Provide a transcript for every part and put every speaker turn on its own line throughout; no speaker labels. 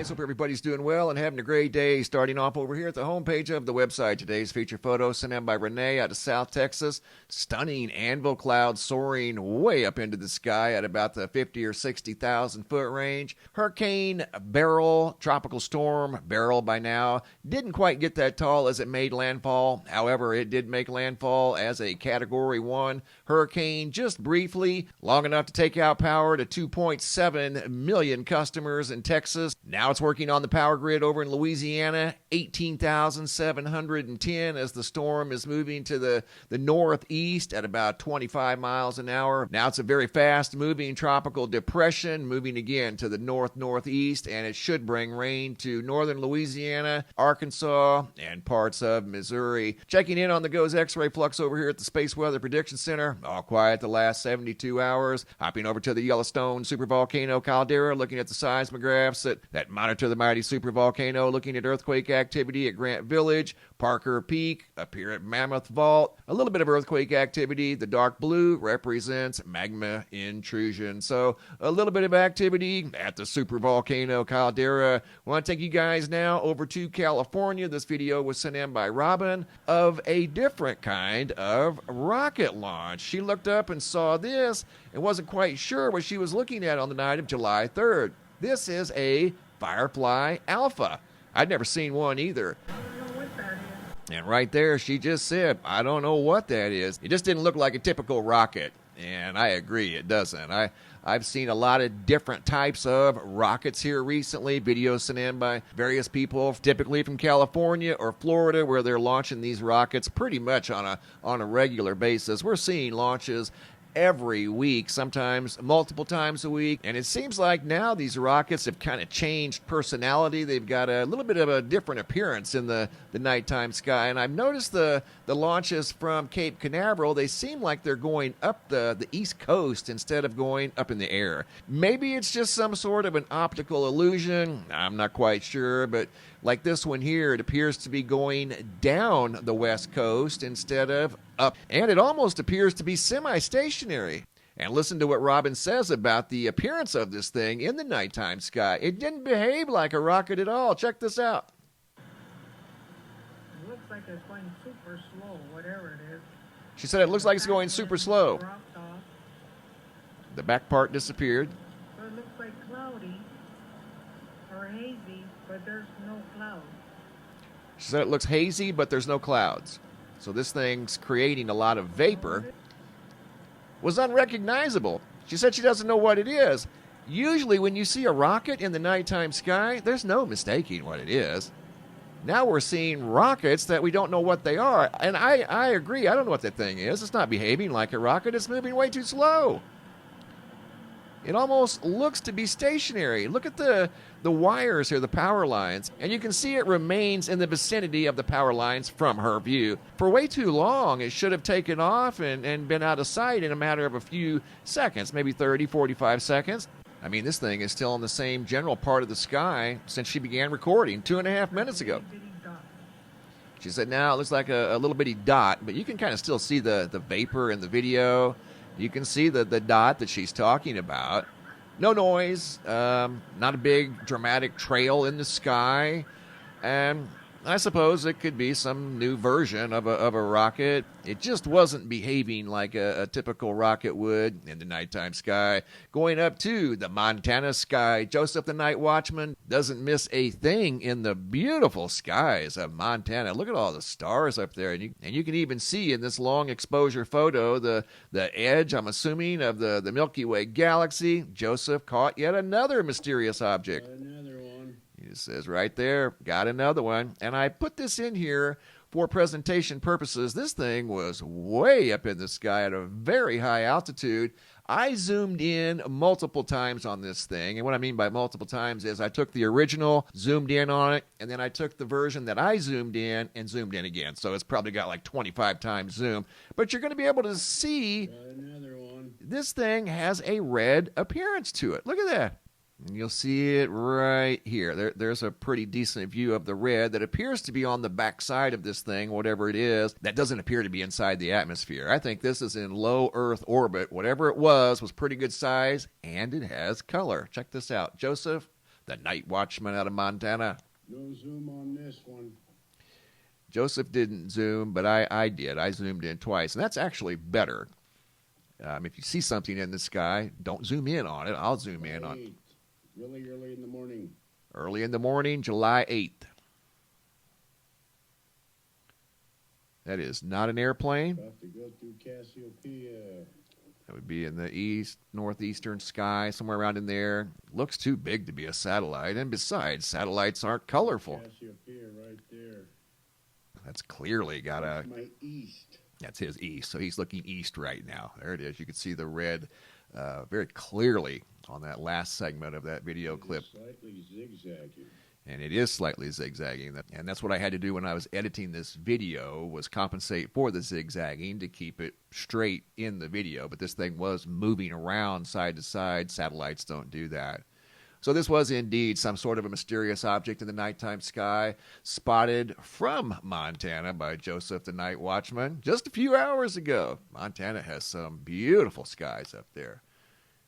guys. Hope everybody's doing well and having a great day. Starting off over here at the homepage of the website. Today's feature photo sent in by Renee out of South Texas. Stunning anvil cloud soaring way up into the sky at about the 50 or 60,000 foot range. Hurricane Beryl, tropical storm Beryl by now, didn't quite get that tall as it made landfall. However, it did make landfall as a Category 1 hurricane just briefly, long enough to take out power to 2.7 million customers in Texas. Now it's working on the power grid over in Louisiana, 18,710 as the storm is moving to the northeast at about 25 miles an hour. Now it's a very fast-moving tropical depression, moving again to the northeast, and it should bring rain to northern Louisiana, Arkansas, and parts of Missouri. Checking in on the GOES X-ray flux over here at the Space Weather Prediction Center. All quiet the last 72 hours. Hopping over to the Yellowstone supervolcano caldera, looking at the seismographs that monitor the mighty supervolcano, looking at earthquake activity at Grant Village, Parker Peak, up here at Mammoth Vault. A little bit of earthquake activity. The dark blue represents magma intrusion. So a little bit of activity at the supervolcano caldera. I want to take you guys now over to California. This video was sent in by Robin of a different kind of rocket launch. She looked up and saw this and wasn't quite sure what she was looking at on the night of July 3rd. This is a Firefly Alpha. I'd never seen one either. And right there, she just said, I don't know what that is. It just didn't look like a typical rocket. And I agree, it doesn't. I've seen a lot of different types of rockets here recently. Videos sent in by various people, typically from California or Florida, where they're launching these rockets pretty much on a regular basis. We're seeing launches every week, sometimes multiple times a week. And it seems like now these rockets have kind of changed personality. They've got a little bit of a different appearance in the nighttime sky. And I've noticed the launches from Cape Canaveral, they seem like they're going up the East Coast instead of going up in the air. Maybe it's just some sort of an optical illusion. I'm not quite sure, but like this one here, it appears to be going down the West Coast instead of up. And it almost appears to be semi-stationary. And listen to what Robin says about the appearance of this thing in the nighttime sky. It didn't behave like a rocket at all. Check this out.
It looks like it's going super slow, whatever it is.
She said it looks like it's going super slow. The back part disappeared.
So it looks like cloudy or hazy, but there's no clouds.
She said it looks hazy, but there's no clouds. So this thing's creating a lot of vapor. Was unrecognizable. She said she doesn't know what it is. Usually when you see a rocket in the nighttime sky, there's no mistaking what it is. Now we're seeing rockets that we don't know what they are. And I agree. I don't know what that thing is. It's not behaving like a rocket. It's moving way too slow. It almost looks to be stationary. Look at the wires here, the power lines. And you can see it remains in the vicinity of the power lines from her view. For way too long, it should have taken off and been out of sight in a matter of a few seconds, maybe 30, 45 seconds. I mean, this thing is still in the same general part of the sky since she began recording 2.5 minutes ago. She said now it looks like a little bitty dot, but you can kind of still see the vapor in the video. You can see the dot that she's talking about. No noise, not a big dramatic trail in the sky, and I suppose it could be some new version of a rocket. It just wasn't behaving like a typical rocket would in the nighttime sky. Going up to the Montana sky, Joseph the Night Watchman doesn't miss a thing in the beautiful skies of Montana. Look at all the stars up there, and you can even see in this long exposure photo the edge, I'm assuming, of the Milky Way galaxy. Joseph caught yet another mysterious object.
Another one.
It says right there, got another one. And I put this in here for presentation purposes. This thing was way up in the sky at a very high altitude. I zoomed in multiple times on this thing. And what I mean by multiple times is I took the original, zoomed in on it, and then I took the version that I zoomed in and zoomed in again. So it's probably got like 25 times zoom. But you're going to be able to see
Another one.
This thing has a red appearance to it. Look at that. And you'll see it right here. There's a pretty decent view of the red that appears to be on the back side of this thing, whatever it is. That doesn't appear to be inside the atmosphere. I think this is in low Earth orbit. Whatever it was pretty good size, and it has color. Check this out. Joseph the night watchman out of Montana.
No zoom on this one.
Joseph didn't zoom, but I did. I zoomed in twice, and that's actually better. If you see something in the sky, don't zoom in on it. I'll zoom in on it.
Really early in the morning.
Early in the morning, July 8th. That is not an airplane.
About to go through Cassiopeia.
That would be in the east, northeastern sky, somewhere around in there. Looks too big to be a satellite, and besides, satellites aren't colorful.
Cassiopeia right there.
That's clearly got a...
That's my east.
That's his east, so he's looking east right now. There it is. You can see the red very clearly on that last segment of that video clip.
Slightly zigzagging.
And it is slightly zigzagging. And that's what I had to do when I was editing this video, was compensate for the zigzagging to keep it straight in the video. But this thing was moving around side to side. Satellites don't do that. So this was indeed some sort of a mysterious object in the nighttime sky, spotted from Montana by Joseph the Night Watchman just a few hours ago. Montana has some beautiful skies up there.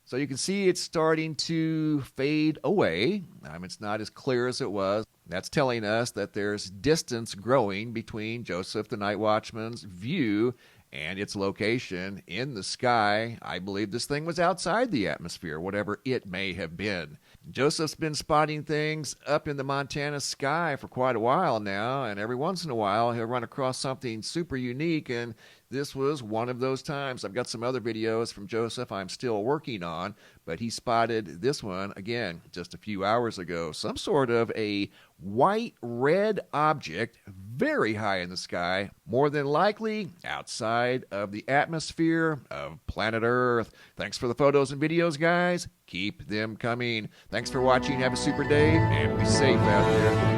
So you can see it's starting to fade away. It's not as clear as it was. That's telling us that there's distance growing between Joseph the Night Watchman's view and its location in the sky. I believe this thing was outside the atmosphere, whatever it may have been. Joseph's been spotting things up in the Montana sky for quite a while now, and every once in a while he'll run across something super unique, and this was one of those times. I've got some other videos from Joseph I'm still working on, but he spotted this one, again, just a few hours ago. Some sort of a white-red object very high in the sky, more than likely outside of the atmosphere of planet Earth. Thanks for the photos and videos, guys. Keep them coming. Thanks for watching. Have a super day, and be safe out there.